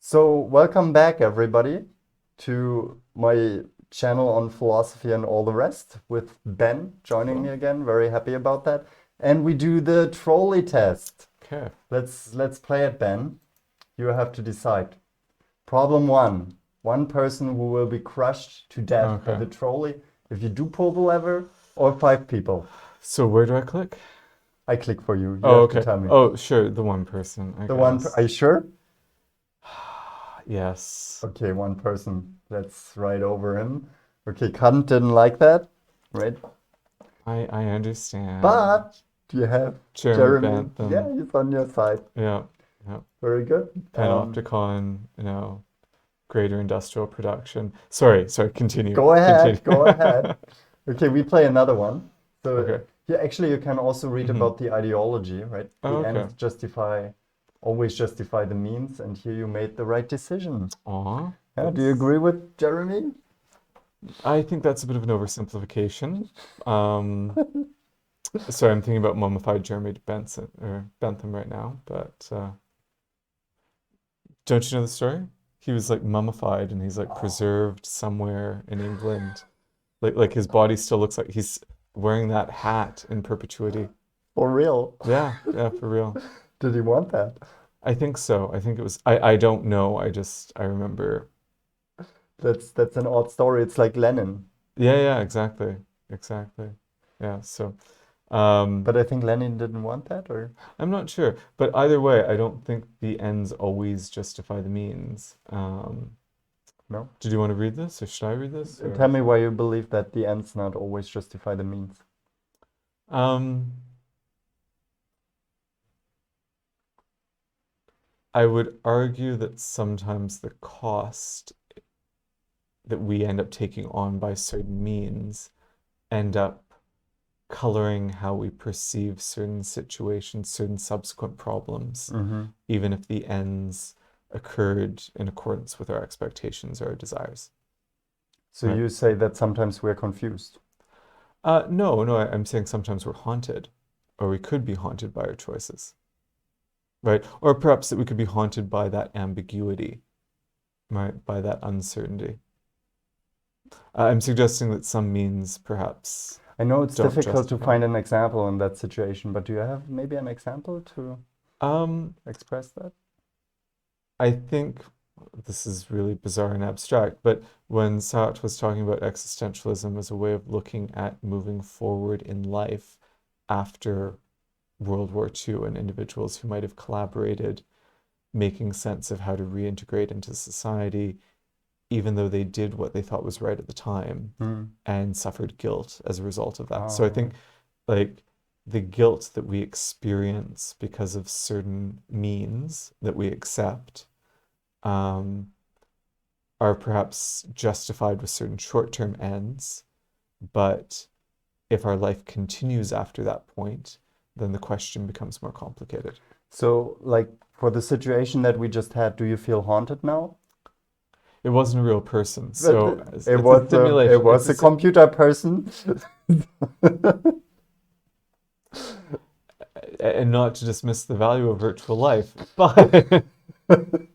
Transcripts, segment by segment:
So, welcome back, everybody, to my channel on philosophy and all the rest with Ben joining me Cool. again. Very happy about that. And we do the trolley test. Okay. Let's play it, Ben. You have to decide. Problem one. One person who will be crushed to death by Okay. the trolley if you do pull the lever, or five people. So where do I click? I click for you. You Oh, have to okay. tell me. Oh, sure. The one person, I Are guess. you sure? Yes. Okay, one person. Let's write over him. Okay, Kant didn't like that, right? I understand. But you have Jeremy Jeremy. Yeah, Bentham. he's on your side. Yeah. Yeah. Very good. Panopticon, greater industrial production. Sorry, continue. Go Continue. ahead, go ahead. Okay, we play another one. So Okay. yeah, actually, you can also read hmm about the ideology, right? Oh, The okay. ends always justify the means, and here you made the right decision. Aw. Yeah, do you That's agree with Jeremy? I think that's a bit of an oversimplification. Um, sorry, I'm thinking about mummified Jeremy Benson or Bentham right now, but don't you know the story? He was like mummified and he's like Oh, preserved somewhere in England. Like his body still looks like he's wearing that hat in perpetuity. for real? Yeah, yeah, for real. Did he want that? I think so. I think it was I don't know. I remember. That's an odd story. It's like Lenin. Yeah, yeah, exactly. Exactly. Yeah, so um But I think Lenin didn't want that, or I'm not sure, but either way, I don't think the ends always justify the means. no? Did you want to read this, or should I read this, Tell or me why you believe that the ends not always justify the means. um, I would argue that sometimes the cost that we end up taking on by certain means end up coloring how we perceive certain situations, certain subsequent problems, Mm-hmm. even if the ends occurred in accordance with our expectations or our desires, So right? you say that sometimes we're confused. No, I'm saying sometimes we're haunted, or we could be haunted by our choices, right? Or perhaps that we could be haunted by that ambiguity, right? By that uncertainty. I'm suggesting that some means perhaps I know it's don't difficult to justify. find an example in that situation, but do you have maybe an example to Um, express that? I think this is really bizarre and abstract, but when Sartre was talking about existentialism as a way of looking at moving forward in life after World War II and individuals who might have collaborated, making sense of how to reintegrate into society, even though they did what they thought was right at the time Hmm. and suffered guilt as a result of that. So I Oh, think like the guilt that we experience because of certain means that we accept um, are perhaps justified with certain short-term ends, but if our life continues after that point, then the question becomes more complicated. so like for the situation that we just had, do you feel haunted now? It wasn't a real person, But so it it's a it simulation. was a computer person. And not to dismiss the value of virtual life, but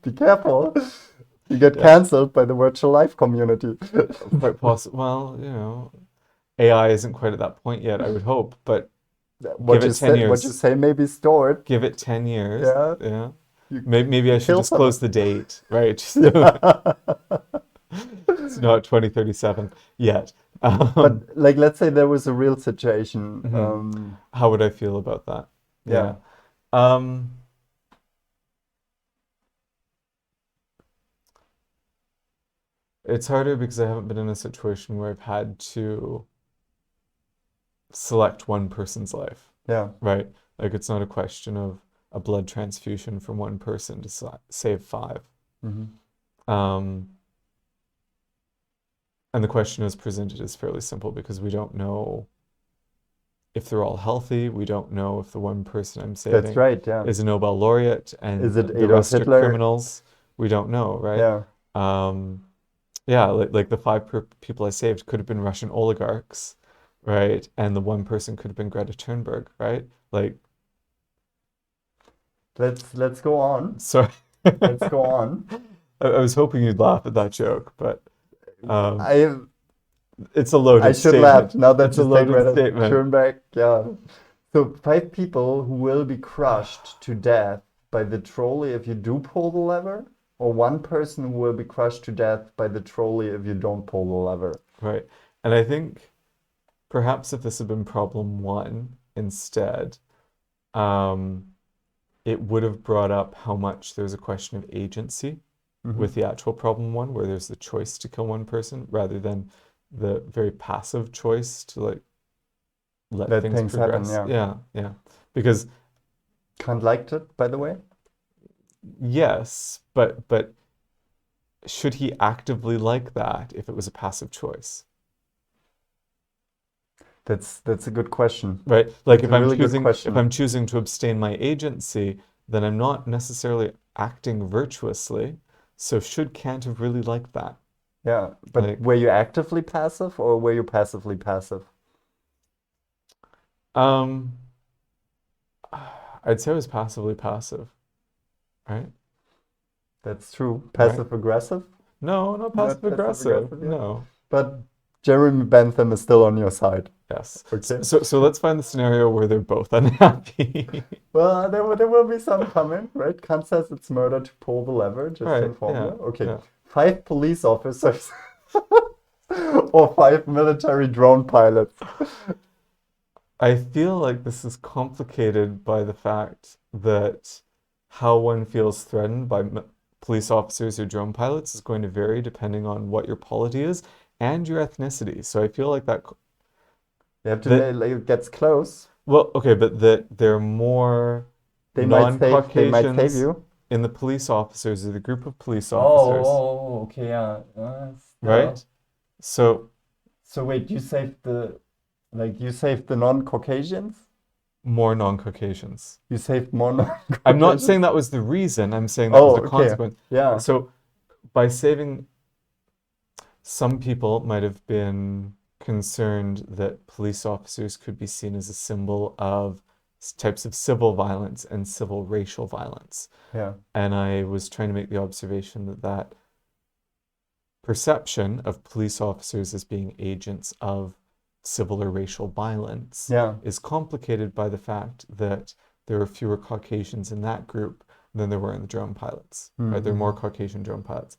Be careful. You get yeah, canceled by the virtual life community. quite possible. Well, AI isn't quite at that point yet, I would hope, but give it 10 What you years. say may be stored. Give it 10 years. Yeah, Yeah. you Maybe I should kill disclose someone. the date, right? Just so Yeah. it's not 2037 yet. Um, But like, let's say there was a real situation. mhm. How would I feel about that? Yeah. Yeah. Um, it's harder because I haven't been in a situation where I've had to select one person's life, Yeah. right? Like it's not a question of a blood transfusion from one person to save five. Hmm. Um, and the question is presented is fairly simple because we don't know if they're all healthy. We don't know if the one person I'm That's saving right. Yeah. is a Nobel laureate and Is it the Adolf rest are Hitler? criminals. We don't know, right? Yeah. Um, yeah, like the five people I saved could have been Russian oligarchs, right? And the one person could have been Greta Thunberg, right? Like, Let's go on. sorry. Let's go on. I was hoping you'd laugh at that joke, but I it's a I loaded should laugh statement. now that It's a you say loaded Greta statement. Thunberg. Yeah. So 5 people who will be crushed to death by the trolley if you do pull the lever, or 1 person who will be crushed to death by the trolley if you don't pull the lever. Right. And I think perhaps if this had been problem one instead, um, it would have brought up how much there's a question of agency with the actual problem one, where there's the choice to kill one person rather than the very passive choice to like let Let things things happen, progress. yeah. Yeah, yeah. Because Kant liked it, by the way. yes, but should he actively like that if it was a passive choice? That's a good question. Right? Like That's a really good if question. I'm choosing to abstain my agency, then I'm not necessarily acting virtuously. So should Kant have really liked that? Yeah, but Like, were you actively passive or were you passively passive? um, I'd say I was passively passive, right? That's true. Right? Passive aggressive? No, not passive Not passive aggressive. aggressive, yeah. No. But Jeremy Bentham is still on your side. Yes. Okay. So let's find the scenario where they're both unhappy. Well, there will be some comment, right? Kant says it's murder to pull the lever, just to Right. inform you. Yeah. Okay. Yeah. 5 police officers or 5 military drone pilots. I feel like this is complicated by the fact that how one feels threatened by police officers or drone pilots is going to vary depending on what your polity is and your ethnicity. So I feel like You have to that like it gets close. well, okay, but that there are more They might save non-Caucasians you. in the police officers or the group of police officers, Oh, okay, yeah. Still. right? So So wait, you saved the non-Caucasians? more non-Caucasians. You saved more I'm not saying non-Caucasians? that was the reason. I'm saying that was Oh, the okay. consequence. Yeah. So by saving, some people might have been concerned that police officers could be seen as a symbol of types of civil violence and civil racial violence. Yeah. And I was trying to make the observation that that perception of police officers as being agents of civil or racial violence Yeah. is complicated by the fact that there are fewer Caucasians in that group than there were in the drone pilots. Right? There are more Caucasian drone pilots.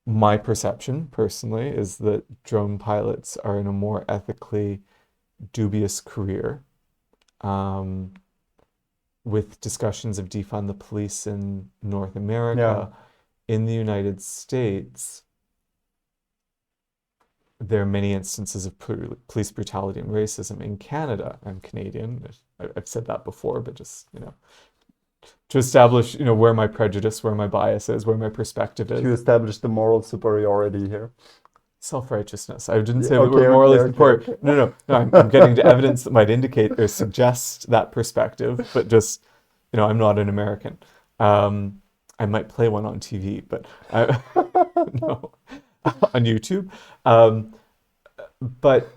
My perception, personally, is that drone pilots are in a more ethically dubious career, with discussions of defund the police in North America. In the United States, there are many instances of police brutality and racism. In Canada, I'm Canadian. I've said that before, but just, to establish, where my prejudice, where my bias is, where my perspective To is. establish the moral superiority here. Self-righteousness. I didn't Yeah, say that we're okay, morally okay, superior. okay. No. I'm getting to evidence that might indicate or suggest that perspective, but just, I'm not an American. I might play one on TV, but no, on YouTube. But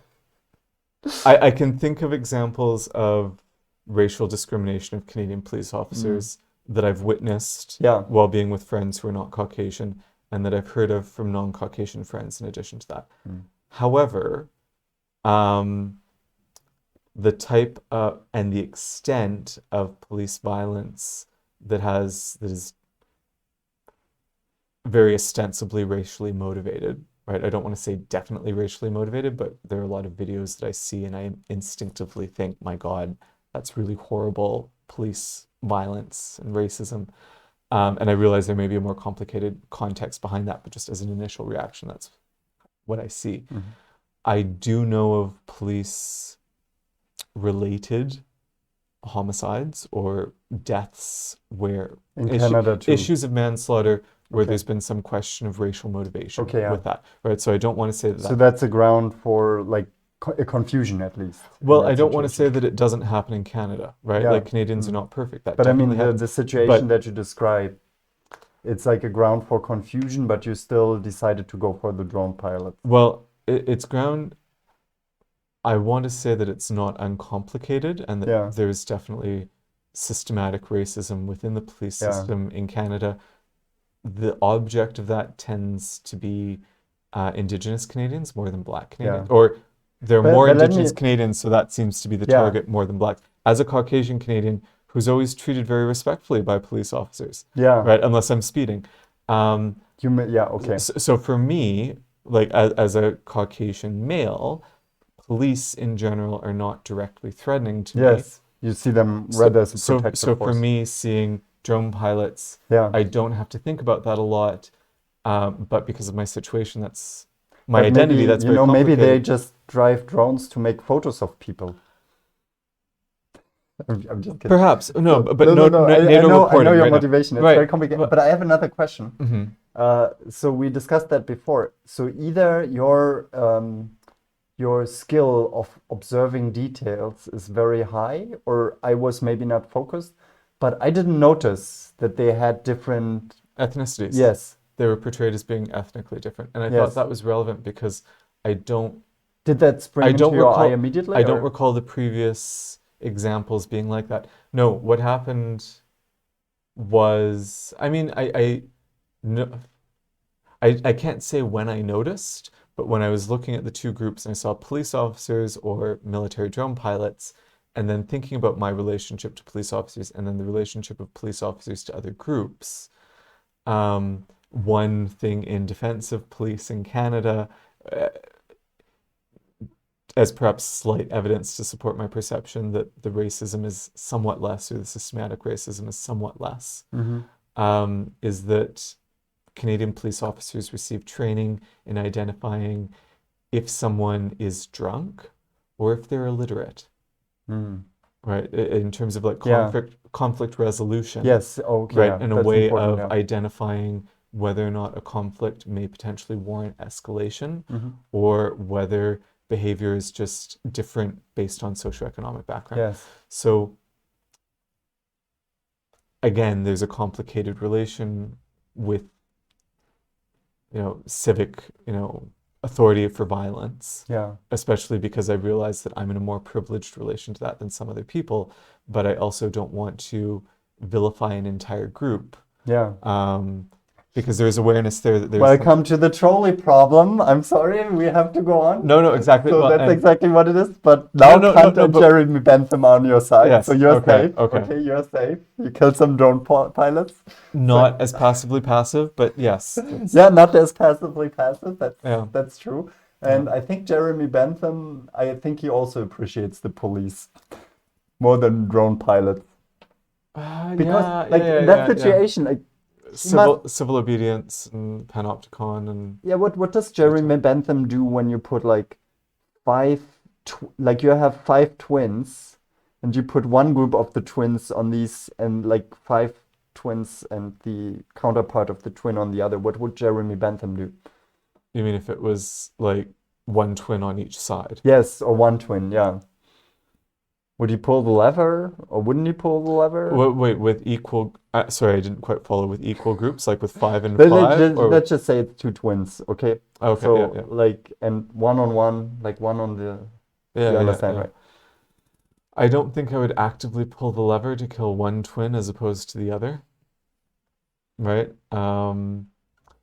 I can think of examples of racial discrimination of Canadian police officers that I've witnessed Yeah. while being with friends who are not Caucasian, and that I've heard of from non-Caucasian friends in addition to that. However, the type and the extent of police violence that is very ostensibly racially motivated, right? I don't want to say definitely racially motivated, but there are a lot of videos that I see and I instinctively think, my God, that's really horrible police violence and racism. And I realize there may be a more complicated context behind that, but just as an initial reaction, that's what I see. I do know of police-related homicides or deaths where In Canada too. issues of manslaughter where Okay. there's been some question of racial motivation Okay, yeah. with that, right? So I don't want to say that. So that's a ground for like a confusion at least. in Well, that I don't want to say situation. that it doesn't happen in Canada, right? Yeah. Like Canadians are not perfect. That But I mean, definitely happens. the situation But that you describe, it's like a ground for confusion, but you still decided to go for the drone pilot. well, it's ground. I want to say that it's not uncomplicated and that Yeah. there's definitely systematic racism within the police Yeah. system in Canada the object of that tends to be Indigenous Canadians more than Black Canadians, Yeah. or there are more But let Indigenous me, Canadians, so that seems to be the yeah, target more than Blacks. As a Caucasian Canadian who's always treated very respectfully by police officers, yeah. right? Unless I'm speeding. Yeah, okay. So for me, like as a Caucasian male, police in general are not directly threatening to me. Yes, you see them rather as a So protective for force. me, seeing drone pilots, Yeah. I don't have to think about that a lot. But because of my situation, that's my But maybe, identity, that's very maybe they complicated. just drive drones to make photos of people. I'm just kidding. Perhaps. No, So, but no. I NATO know, reporting your right now. motivation. It's very Right. complicated. But I have another question. Mm-hmm. So we discussed that before. So either your skill of observing details is very high, or I was maybe not focused, but I didn't notice that they had different. Ethnicities. Yes, They were portrayed as being ethnically different. And I thought yes. that was relevant because I don't Did that spring I into don't your eye recall immediately, I don't or? recall the previous examples being like that. No, what happened was, I mean, no, I can't say when I noticed, but when I was looking at the two groups and I saw police officers or military drone pilots, and then thinking about my relationship to police officers and then the relationship of police officers to other groups, one thing in defense of police in Canada, uh, as perhaps slight evidence to support my perception that the racism is somewhat less, or the systematic racism is somewhat less, is that Canadian police officers receive training in identifying if someone is drunk or if they're illiterate, right? In terms of like Yeah. conflict resolution, Yes. Okay. right? Yeah, And a that's way important. of Yeah. identifying whether or not a conflict may potentially warrant escalation, Mm-hmm. or whether behavior is just different based on socioeconomic background. Yes. So again, there's a complicated relation with, civic, authority for violence, Yeah. especially because I realize that I'm in a more privileged relation to that than some other people, but I also don't want to vilify an entire group, Yeah. because there's awareness there that there's Welcome to the trolley problem. I'm sorry, we have to go on. No, exactly. So Well, that's and exactly what it is. But now Kant and but Jeremy Bentham are on your side, yes, so you're okay, safe. okay. Okay, you're safe. You killed some drone pilots. Not as passively passive, but yes. Yeah, not as passively passive. Yeah. That's true. And I think Jeremy Bentham, I think he also appreciates the police more than drone pilots. Because in that situation, like civil obedience and panopticon and yeah, what does Jeremy Bentham do when you put like you have 5 twins and you put one group of the twins on these and like 5 twins and the counterpart of the twin on the other? What would Jeremy Bentham do? You mean if it was like one twin on each side? Yes, or one twin, yeah. Would he pull the lever or wouldn't he pull the lever? Wait, with equal, sorry, I didn't quite follow, with equal groups, like with 5 and 5? Let's just say it's 2 twins, okay? Okay, So yeah. like, and one on one, like one on the, you understand, right? I don't think I would actively pull the lever to kill one twin as opposed to the other, right?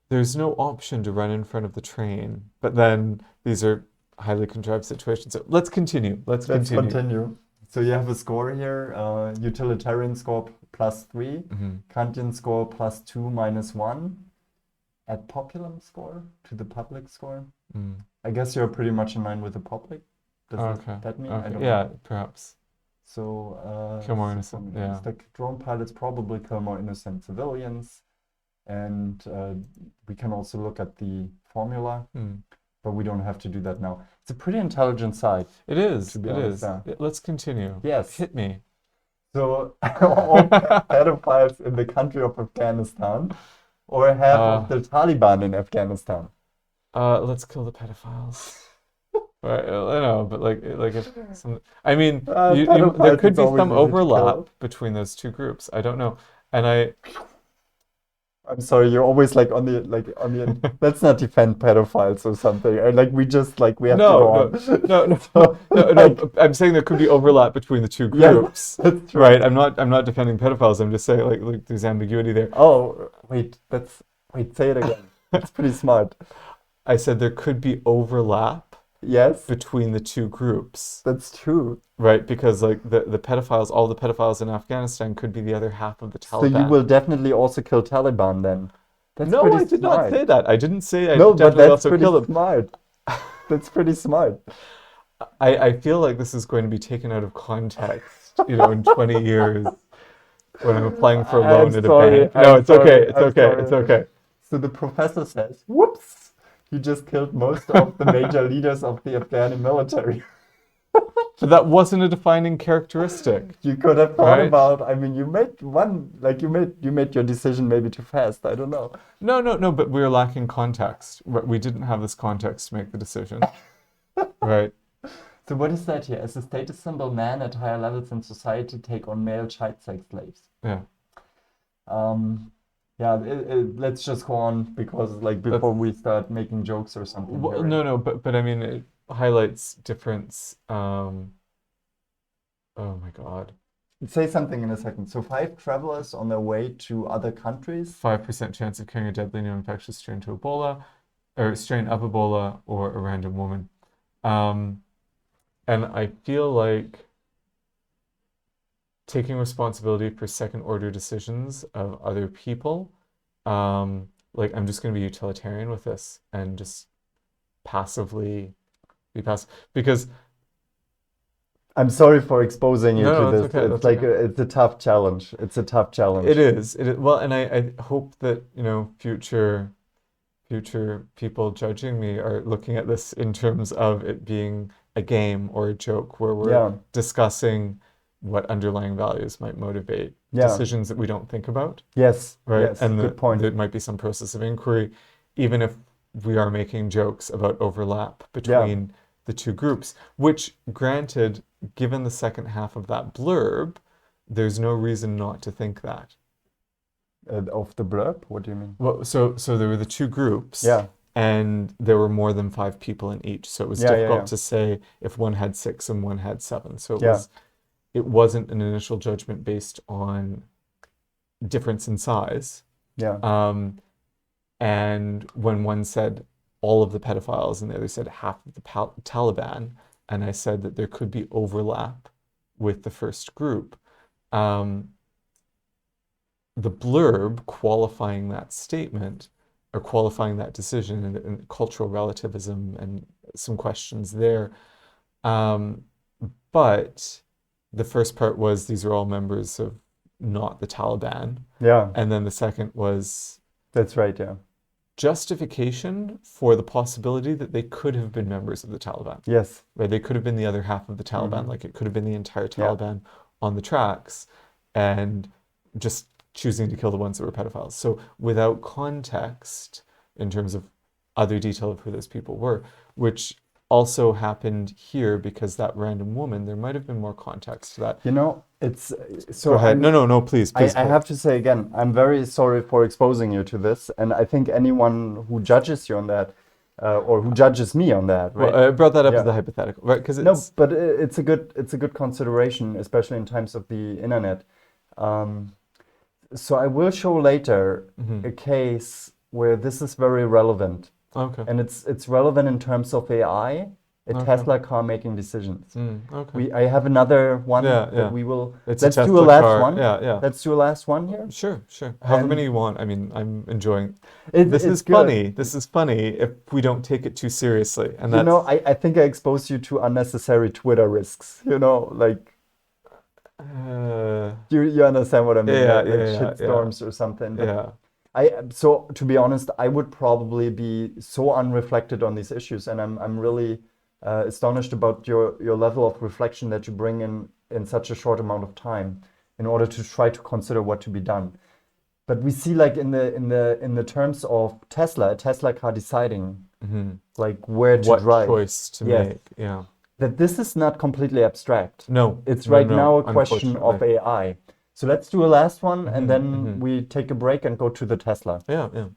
There's no option to run in front of the train, but then these are highly contrived situations. So let's continue. Let's continue. So you have a score here, utilitarian score +3, Kantian score +2 -1, ad populum score to the public score. I guess you're pretty much in line with the public. Does that mean? I don't know. Perhaps. So Kill more innocent, yeah. like drone pilots probably kill more innocent civilians, and we can also look at the formula. But we don't have to do that now. It's a pretty intelligent site. It is. To be It honest, is. Let's continue. Yes. Hit me. So all pedophiles in the country of Afghanistan, or half of the Taliban in Afghanistan. Let's kill the pedophiles. Right, I know, but like if I mean, there could be some overlap between those two groups. I don't know, and I'm sorry, you're always like on the let's not defend pedophiles or something. We just we have to go on. No. I'm saying there could be overlap between the two groups. Yeah, that's true. Right. I'm not defending pedophiles. I'm just saying like there's ambiguity there. Oh, wait, that's Wait, say it again. It's pretty smart. I said there could be overlap Yes, between the two groups, that's true. right? Because like the pedophiles, all the pedophiles in Afghanistan could be the other half of the So you Taliban. will definitely also kill Taliban then. That's No, pretty I did not smart. say that. I didn't say I No, but definitely that's also pretty kill them. smart. That's pretty smart. I feel like this is going to be taken out of context, in 20 years when I'm applying for a I'm loan at a sorry, bank. No, I'm it's okay. sorry, It's I'm okay. It's sorry. okay. So the professor says, whoops, you just killed most of the major leaders of the Afghani military. But that wasn't a defining characteristic, You could have thought right? about, I mean, you made one, like you made your decision maybe too fast. I don't know. No, no, no, but we were lacking context. We didn't have this context to make the decision, right? So what is that here? As a status symbol, men at higher levels in society take on male child sex slaves. Yeah. Um, yeah, let's just go on because like That's before we start making jokes or something here, well, right? no, no, but I mean it highlights difference. Oh my God. Say something in a second. So 5 travelers on their way to other countries. 5% chance of carrying a deadly new infectious strain to Ebola, or strain of Ebola, or a random woman. Um, and I feel like taking responsibility for second order decisions of other people, like I'm just going to be utilitarian with this and just passively be passive because I'm sorry for exposing you no, to no, that's this. okay. It's That's like okay. it's a tough challenge. It's a tough It challenge. is. It is. Well, and I hope that, future people judging me are looking at this in terms of it being a game or a joke where we're Yeah, discussing what underlying values might motivate yeah. decisions that we don't think about, Yes, right? yes. And Good point. there might be some process of inquiry, even if we are making jokes about overlap Yeah, between the two groups, which, granted, given the second half of that blurb, there's no reason not to think that. of the blurb. What do you mean? Well, so there were the two groups, Yeah, and there were more than 5 people in each. So it was yeah, yeah, difficult yeah, to say if one had 6 and one had 7. So yeah, it wasn't an initial judgment based on difference in size. yeah. Um, and when one said all of the pedophiles and the other said half of the Taliban, and I said that there could be overlap with the first group, um, the blurb qualifying that statement or qualifying that decision and cultural relativism and some questions there. Um, but the first part was these are all members of not the Taliban. Yeah, And then the second was that's right. Yeah. justification for the possibility that they could have been members of the Taliban. Yes. Right? They could have been the other half of the Taliban, Mm-hmm. like it could have been the entire Yeah. Taliban on the tracks, and just choosing to kill the ones that were pedophiles. So without context in terms of other detail of who those people were, which also happened here because that random woman, there might have been more context to that. It's Go so ahead. I'm. No, no, please, please. I have to say again, I'm very sorry for exposing you to this, and I think anyone who judges you on that, or who judges me on that, Well, right? I brought that up as Yeah. the hypothetical, right? Because No, it's but it's a good consideration, especially in times of the internet. Um, so I will show later mhm. a case where this is very relevant, Okay. and it's relevant in terms of AI, a Okay. Tesla car making decisions. Okay. I have another one Yeah, that yeah. we will. It's a Let's do a Tesla last car. one. Yeah, yeah. Let's do a last one here. Sure, sure. However many And you want. I mean, I'm enjoying. it, This it's is good. funny. This is funny if we don't take it too seriously. And that's I think I exposed you to unnecessary Twitter risks. Like uh you understand what I mean, yeah, right? Like yeah, yeah, yeah. shitstorms or something. But Yeah. so to be honest, I would probably be so unreflected on these issues, and I'm really astonished about your level of reflection that you bring in such a short amount of time in order to try to consider what to be done. But we see like in the terms of Tesla, a Tesla car deciding hmm like where to What drive. choice to Yes, make? Yeah. that this is not completely abstract. No, It's no, right no, now a question of unfortunately. AI. So let's do a last one and then Hmm. we take a break and go to the Tesla. Yeah, yeah.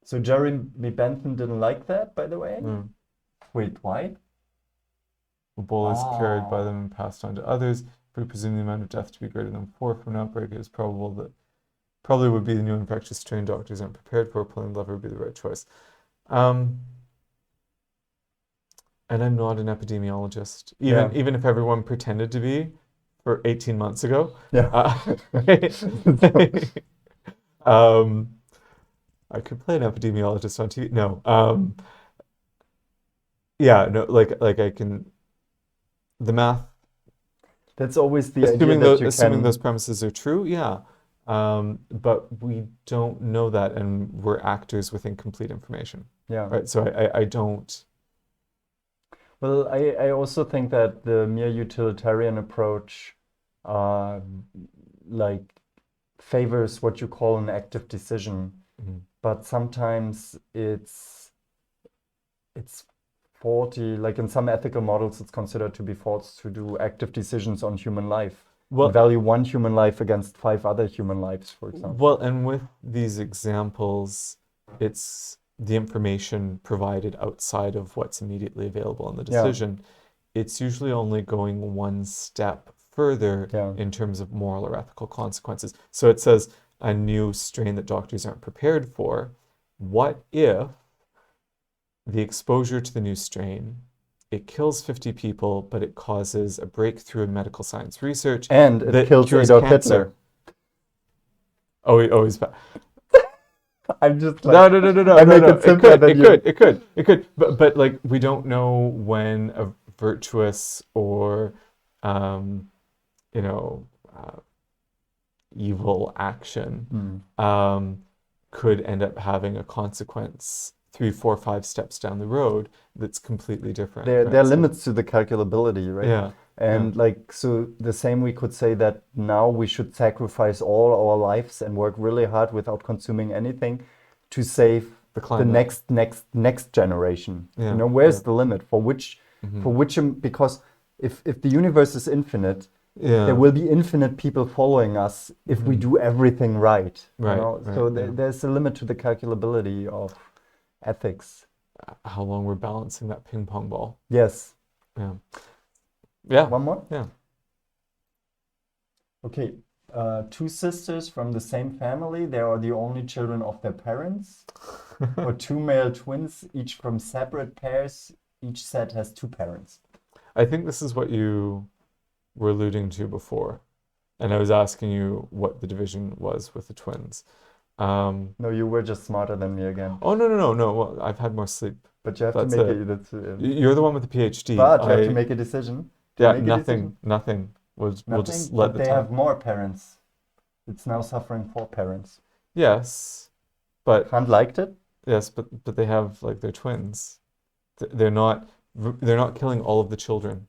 So Jeremy Bentham didn't like that, by the way. Mm. Wait, why? Ebola is carried by Oh, them and passed on to others. If we presume the amount of death to be greater than 4 from an outbreak, it is probable that Probably would be the new infectious strain doctors aren't prepared for. Pulling the lever would be the right choice. And I'm not an epidemiologist, Yeah. even if everyone pretended to be for 18 months ago. Yeah. Right? Um, I could play an epidemiologist on TV. No. Yeah, no, like I can the math, That's always the idea that you assuming those can. premises are true, yeah. But we don't know that, and we're actors with incomplete information, Yeah. right? So I don't. Well, I also think that the mere utilitarian approach, uh, like, favors what you call an active decision, Mhm. but sometimes it's faulty. Like in some ethical models, it's considered to be false to do active decisions on human life and Well, value one human life against 5 other human lives, for example. and with these examples, it's the information provided outside of what's immediately available in the Yeah, decision. It's usually only going one step further yeah, in terms of moral or ethical consequences. So it says a new strain that doctors aren't prepared for. What if the exposure to the new strain, it kills 50 people, but it causes a breakthrough in medical science research and it that kills cures Adolf cancer? Hitler. Oh, he's back. I'm just No, like, no, no, no, no, I no, make no. it simpler than you. It could. But like we don't know when a virtuous or, um, you know, evil action Hmm. could end up having a consequence 3, 4, 5 steps down the road that's completely different, There are right? So limits to the calculability, right? yeah, yeah, And like, so the same we could say that now we should sacrifice all our lives and work really hard without consuming anything to save the the climate. next generation. You Yeah, know, yeah, where's the limit for which, hmm because if the universe is infinite, there yeah, will be infinite people following us if we hmm do everything right, you right, know? right, So yeah. there's a limit to the calculability of ethics. How long we're balancing that ping pong ball. Yes. Yeah, yeah, One more? yeah. Okay, 2 sisters from the same family, they are the only children of their parents, or 2 male twins, each from separate pairs, each set has 2 parents. I think this is what you were alluding to before, and I was asking you what the division was with the twins. No, you were just smarter than me again. Oh, no, no, no, no. Well, I've had more sleep. But you have to That's make it. it. That's, You're the one with the PhD. but you have to make a decision. Do you Yeah, make a decision? nothing. We'll Nothing. just let But the they have time. more parents. It's now suffering 4 parents. Yes, but Kant liked it. but they have like they're twins. They're not killing all of the children,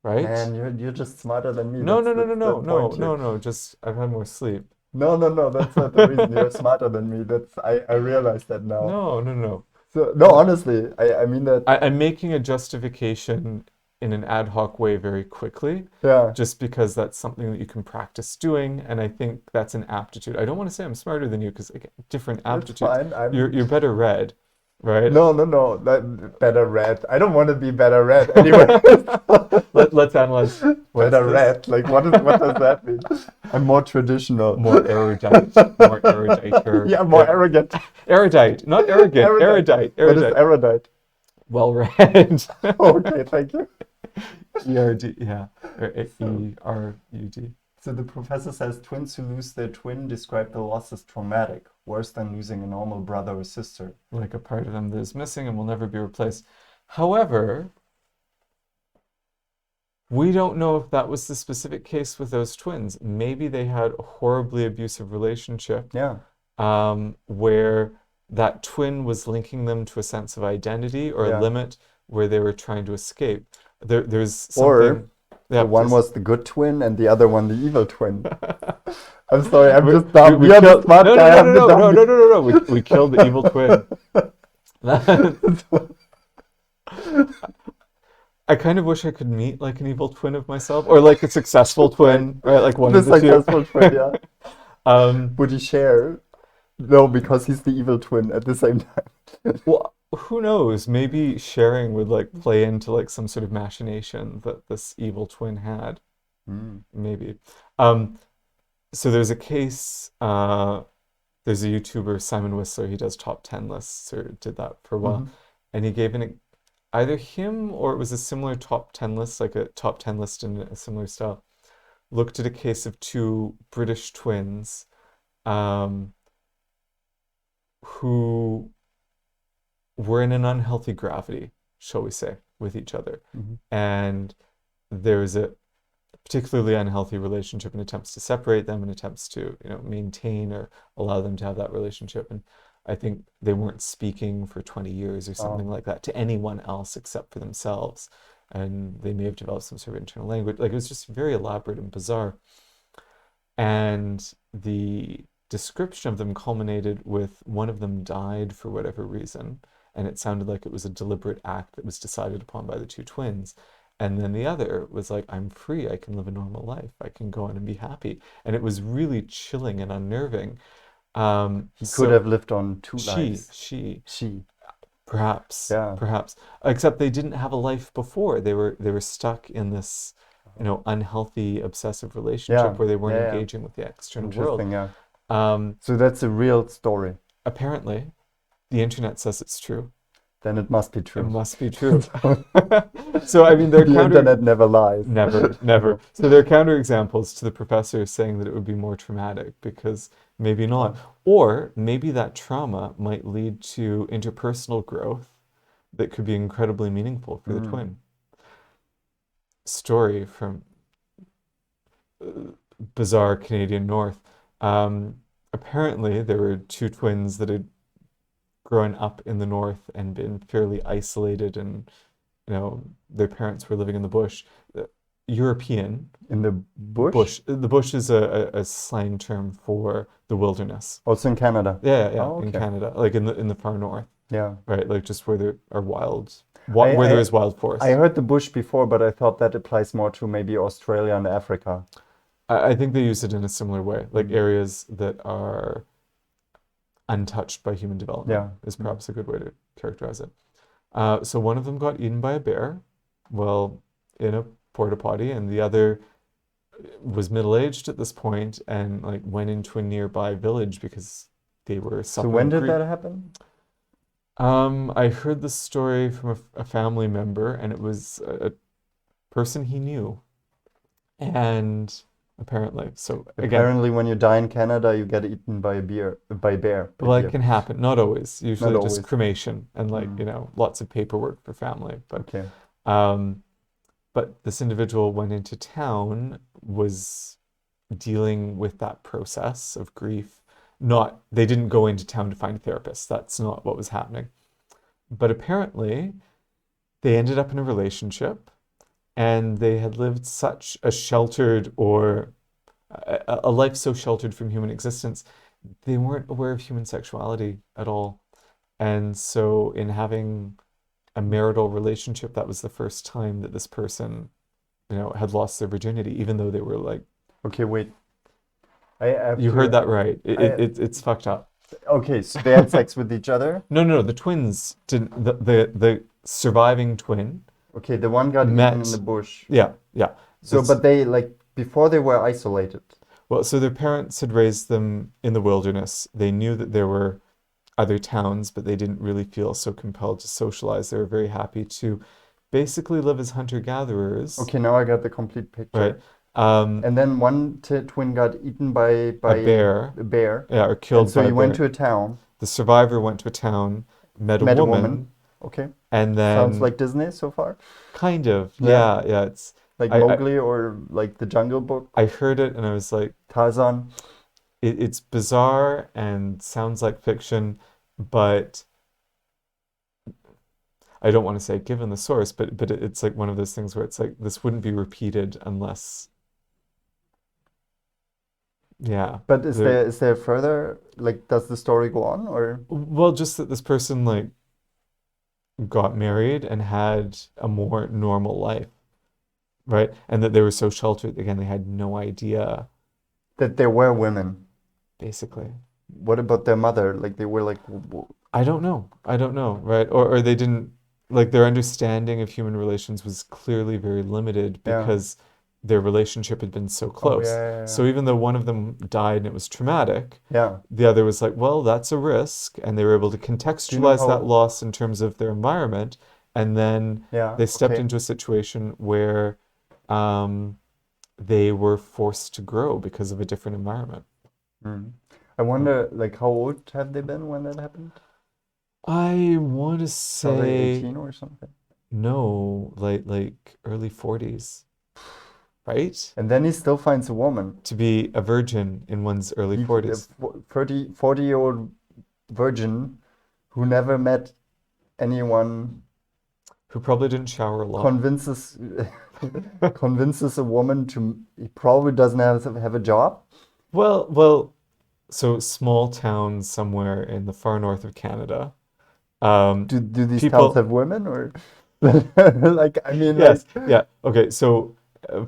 right? Man, you're just smarter than me. No, That's no, no, no, that's the no, no, point here. no, no. Just I've had more sleep. No, no, no. That's not the reason. You're smarter than me. That's I realize that now. No, no, no. So no, honestly, I mean that. I'm making a justification in an ad hoc way very quickly, Yeah, just because that's something that you can practice doing, and I think that's an aptitude. I don't want to say I'm smarter than you because different that's aptitudes. fine. You're better read, right? No, no, no. That better read. I don't want to be better read anyway. Let's analyze what's Better this. read. Like what does that mean? I'm more traditional. More erudite, more erudite. Yeah, more arrogant. Erudite, not arrogant. Erudite. Erudite, What is erudite. erudite? Well read. Okay, thank you. ERD, yeah, or ERUD. So the professor says twins who lose their twin describe the loss as traumatic, worse than losing a normal brother or sister. Like a part of them that is missing and will never be replaced. However, we don't know if that was the specific case with those twins. Maybe they had a horribly abusive relationship, Yeah. where that twin was linking them to a sense of identity or a Yeah. limit where they were trying to escape. There's Or something. Yeah, one please. was the good twin and the other one the evil twin. I'm sorry, I'm We- just dumb. we You're the killed- smart no, guy. no, I'm no, the no, dumb no, guy. no, no, no, no. We killed the evil twin. I kind of wish I could meet like an evil twin of myself, or like a successful twin, right? Like one The of the two. successful twin, yeah. Um, Would he share? No, because he's the evil twin at the same time. well, who knows? Maybe sharing would like play into like some sort of machination that this evil twin had. Hmm. Maybe. Um, So there's a case, there's a YouTuber, Simon Whistler, he does top 10 lists, or did that for a while. Hmm. And he gave either him or it was a similar top 10 list, like a top 10 list in a similar style, looked at a case of two British twins um, who were in an unhealthy gravity, shall we say, with each other. Hmm. And there was a particularly unhealthy relationship and attempts to separate them and attempts to, maintain or allow them to have that relationship. And I think they weren't speaking for 20 years or something Oh. like that to anyone else except for themselves. And they may have developed some sort of internal language. Like it was just very elaborate and bizarre. And the description of them culminated with one of them died for whatever reason. And it sounded like it was a deliberate act that was decided upon by the two twins. And then the other was like, I'm free. I can live a normal life. I can go on and be happy. And it was really chilling and unnerving. He could So have lived on two she, lives. she, She. perhaps, Yeah. perhaps, except they didn't have a life before. They were stuck in this, unhealthy, obsessive relationship Yeah. where they weren't Yeah. Yeah. engaging with the external world. Interesting. Yeah. Um, So that's a real story. apparently, the internet says it's true. Then it must be It true. must be true. So I mean, there are The internet never lies. never, never. So there are counterexamples to the professor saying that it would be more traumatic because maybe not, or maybe that trauma might lead to interpersonal growth that could be incredibly meaningful for the Mm. twin. Story from bizarre Canadian North. Apparently, there were two twins that had grown up in the North and been fairly isolated, and their parents were living in the bush. European In the bush? bush. The bush is a slang term for the wilderness. Also in Canada. Yeah, yeah, Oh, in okay. Canada, like in the far north, Yeah. right? Like just where there are I, where there I is wild forest. I heard the bush before, but I thought that applies more to maybe Australia and Africa. I think they use it in a similar way, like Mm. areas that are untouched by human development Yeah. is perhaps a good way to characterize it. So one of them got eaten by a bear, well, in a porta potty, and the other was middle-aged at this point and like went into a nearby village because they were So when suffering did grief. that happen? I heard the story from a family member, and it was a person he knew, and apparently, so again, Apparently, when you die in Canada, you get eaten by bear. By well, it beer. can happen. Not always. Usually Not just always. cremation and like, Mm. lots of paperwork for family. Okay. Um, but this individual went into town, was dealing with that process of grief. They didn't go into town to find a therapist. That's not what was happening. But apparently, they ended up in a relationship and they had lived such a sheltered or a life so sheltered from human existence, they weren't aware of human sexuality at all. And so, in having a marital relationship, that was the first time that this person, had lost their virginity, even though they were like, Okay, wait. I have you to. heard that right. I, It's fucked up. okay, so they had sex with each other. No, the twins didn't. The surviving twin Okay, the one got eaten in met. the bush. Yeah, yeah. So, This- but they like before they were isolated. well, so their parents had raised them in the wilderness. They knew that there were other towns, but they didn't really feel so compelled to socialize. They were very happy to basically live as hunter-gatherers, Okay, now I got the complete picture. right? Um, And then one twin got eaten by a bear, a bear. yeah, or And killed so by he a went bear. to a town, The survivor went to a town, met a met a woman, woman. Okay, and sounds then like Disney so far. kind of, Yeah. yeah. It's Like I Mowgli or like the Jungle Book, I heard it and I was like, Tarzan. it's bizarre and sounds like fiction, but I don't want to say given the source, but it's like one of those things where it's like this wouldn't be repeated unless, yeah. But is there- there further, like, does the story go on or? Well, just that this person like got married and had a more normal life, right? And that they were so sheltered, again, they had no idea, That there were women. basically. What about their mother? Like they were like, I don't know, right? Or they didn't, like their understanding of human relations was clearly very limited Yeah. because their relationship had been so Oh, close. yeah, So even though one of them died and it was traumatic, yeah. the other was like, well, that's a risk. And they were able to Do you know contextualize that how? loss in terms of their environment. And then Yeah, they stepped okay. into a situation where um, they were forced to grow because of a different environment. Mm. I wonder, like, how old have they been when that happened? I want to Are they say 18 or something? no, like early 40s, right? And then he still finds a woman. To be a virgin in one's early He, a 40s, 40-year-old virgin who never met anyone who probably didn't shower a lot. convinces convinces a woman to he probably doesn't have a job. Well, so small town somewhere in the far north of Canada. Do these towns People, have women or like I mean like yes, yeah, okay. So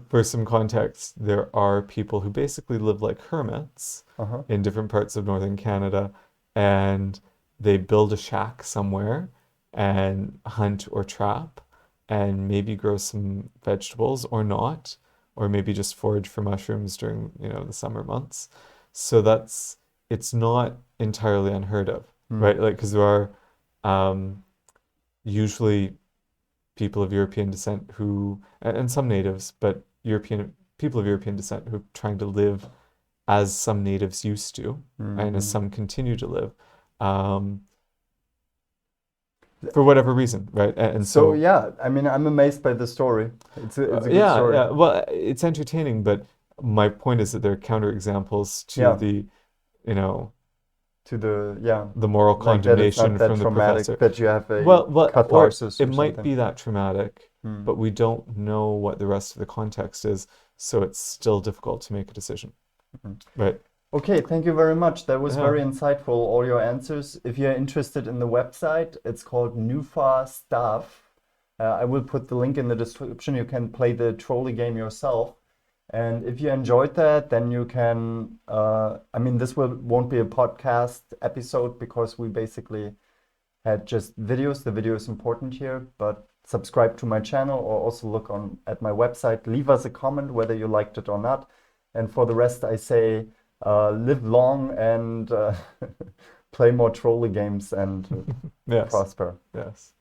for some context, there are people who basically live like hermits uh-huh. in different parts of northern Canada, and they build a shack somewhere and hunt or trap and maybe grow some vegetables or not, or maybe just forage for mushrooms during, the summer months. So it's not entirely unheard of, Hmm. right? Like, because there are um, usually people of European descent who, and some natives, but European people of European descent who are trying to live as some natives used to, and as Hmm. some continue to live, um, for whatever reason, right? And So so, yeah, I mean I'm amazed by the story. It's a good yeah, story. yeah. Well, it's entertaining, but my point is that there are counterexamples to Yeah, the, you know, to the yeah, the moral like that it's not condemnation that from the traumatic professor. that you have a Or catharsis it or might something. be that traumatic, Hmm. but we don't know what the rest of the context is, so it's still difficult to make a decision, Mhm. right? Okay, thank you very much. That was Yeah. very insightful, all your answers. If you're interested in the website, it's called Nufa Stuff. I will put the link in the description. You can play the trolley game yourself. And if you enjoyed that, then you can, I mean, this won't be a podcast episode because we basically had just videos. The video is important here, but subscribe to my channel or also look on at my website. Leave us a comment whether you liked it or not. And for the rest, I say live long and play more trolley games and Yes. prosper. Yes.